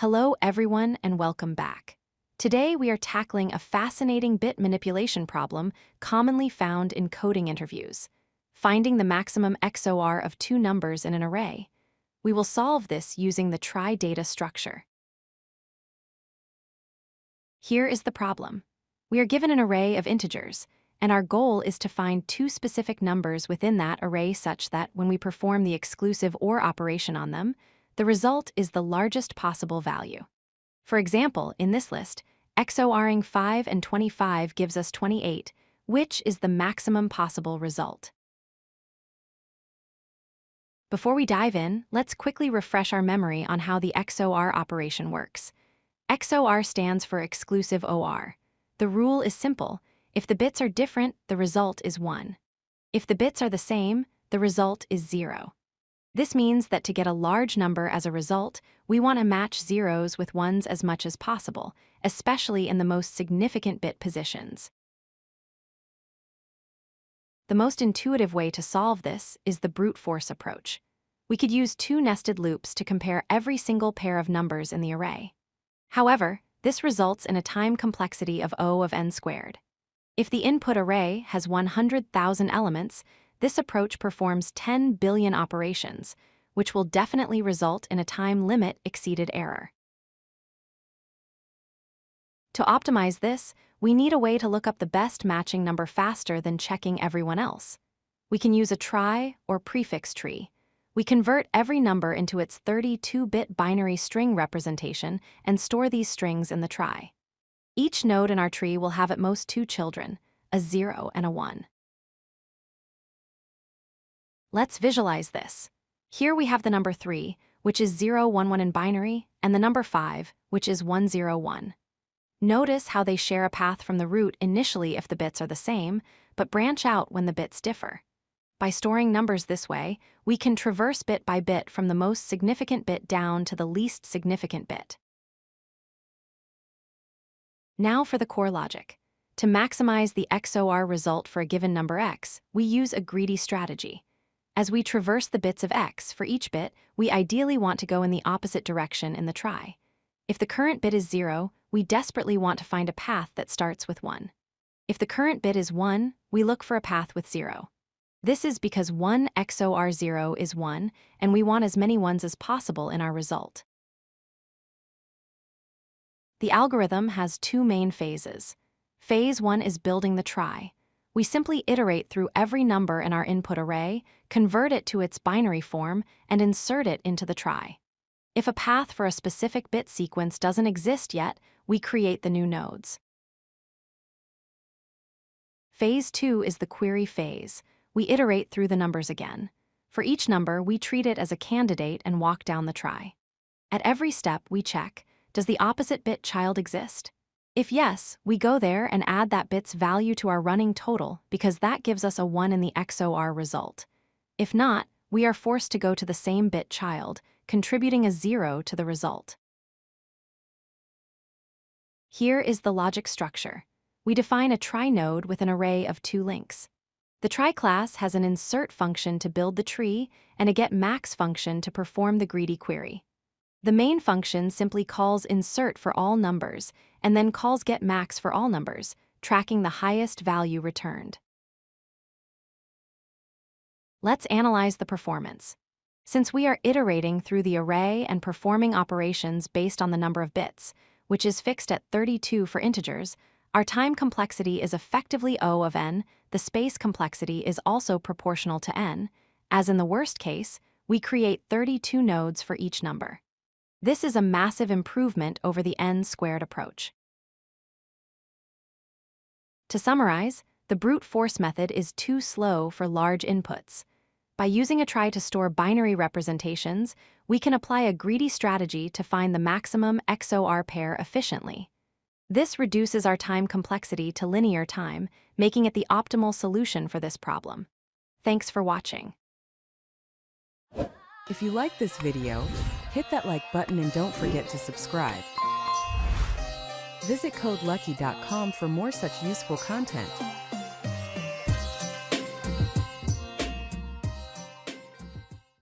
Hello everyone and welcome back. Today we are tackling a fascinating bit manipulation problem commonly found in coding interviews, finding the maximum XOR of two numbers in an array. We will solve this using the Trie data structure. Here is the problem. We are given an array of integers, and our goal is to find two specific numbers within that array such that when we perform the exclusive OR operation on them, the result is the largest possible value. For example, in this list, XORing 5 and 25 gives us 28, which is the maximum possible result. Before we dive in, let's quickly refresh our memory on how the XOR operation works. XOR stands for exclusive OR. The rule is simple. If the bits are different, the result is 1. If the bits are the same, the result is 0. This means that to get a large number as a result, we want to match zeros with ones as much as possible, especially in the most significant bit positions. The most intuitive way to solve this is the brute force approach. We could use two nested loops to compare every single pair of numbers in the array. However, this results in a time complexity of O of n squared. If the input array has 100,000 elements, this approach performs 10 billion operations, which will definitely result in a time limit exceeded error. To optimize this, we need a way to look up the best matching number faster than checking everyone else. We can use a Trie or Prefix Tree. We convert every number into its 32-bit binary string representation and store these strings in the Trie. Each node in our tree will have at most two children, a 0 and a 1. Let's visualize this. Here we have the number 3, which is 0, 1, 1 in binary, and the number 5, which is 1, 0, 1. Notice how they share a path from the root initially if the bits are the same, but branch out when the bits differ. By storing numbers this way, we can traverse bit by bit from the most significant bit down to the least significant bit. Now for the core logic. To maximize the XOR result for a given number x, we use a greedy strategy. As we traverse the bits of x for each bit, we ideally want to go in the opposite direction in the trie. If the current bit is 0, we desperately want to find a path that starts with 1. If the current bit is 1, we look for a path with 0. This is because 1 XOR 0 is 1, and we want as many 1s as possible in our result. The algorithm has two main phases. Phase 1 is building the trie. We simply iterate through every number in our input array, convert it to its binary form, and insert it into the trie. If a path for a specific bit sequence doesn't exist yet, we create the new nodes. Phase 2 is the query phase. We iterate through the numbers again. For each number, we treat it as a candidate and walk down the trie. At every step, we check, does the opposite bit child exist? If yes, we go there and add that bit's value to our running total because that gives us a 1 in the XOR result. If not, we are forced to go to the same bit child, contributing a 0 to the result. Here is the logic structure. We define a trie node with an array of two links. The trie class has an insert function to build the tree and a getMax function to perform the greedy query. The main function simply calls insert for all numbers and then calls getMax for all numbers, tracking the highest value returned. Let's analyze the performance. Since we are iterating through the array and performing operations based on the number of bits, which is fixed at 32 for integers, our time complexity is effectively O of n. The space complexity is also proportional to n. As in the worst case, we create 32 nodes for each number. This is a massive improvement over the n-squared approach. To summarize, the brute force method is too slow for large inputs. By using a trie to store binary representations, we can apply a greedy strategy to find the maximum XOR pair efficiently. This reduces our time complexity to linear time, making it the optimal solution for this problem. Thanks for watching. If you like this video, hit that like button and don't forget to subscribe. Visit codelucky.com for more such useful content.